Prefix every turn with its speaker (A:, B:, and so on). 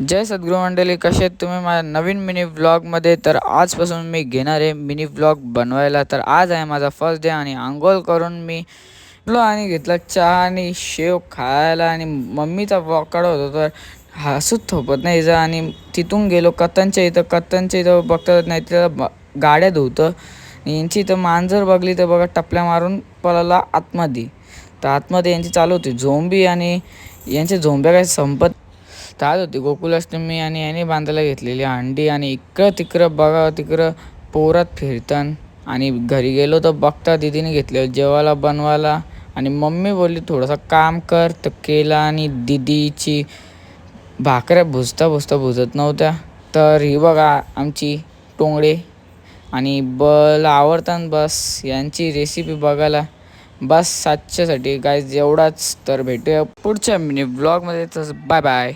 A: जय सद्गुरू मंडळी, कसे आहेत तुम्ही माझ्या नवीन मिनी व्लॉगमध्ये. तर आजपासून मी घेणार आहे मिनी व्लॉग बनवायला. तर आज आहे माझा फर्स्ट डे आणि आंघोळ करून मी उठलो आणि घेतला चहा आणि शेव खायला. आणि मम्मीचा व्लॉग काढत होतो तर हसूच थोपत नाही जा. आणि तिथून गेलो कत्तनच्या इथं बघता नाही तिथं गाड्या धुतं. यांची इथं मांजर बघली तर बघा टपल्या मारून पळाला आतमध्ये. तर आतमध्ये यांची चालू होती झोंबी आणि यांच्या झोंब्या काही संपत ताज होती. गोकुलाष्टमी आणि याने बांधायला घेतलेली अंडी. आणि इकडं तिकडं बघा तिकडं पोरात फिरतान. आणि घरी गेलो तर बघता दिदीने घेतलेलं जेवायला बनवायला. आणि मम्मी बोलली थोडंसं काम कर तर केला. आणि दिदीची भाकऱ्या भुजता भुजत नव्हत्या. तर ही बघा आमची टोंगडे आणि बल आवडतात. बस यांची रेसिपी बघायला बस सातच्यासाठी गाईज एवढाच. तर भेटूया पुढच्या मिनी ब्लॉगमध्ये. तसं बाय बाय.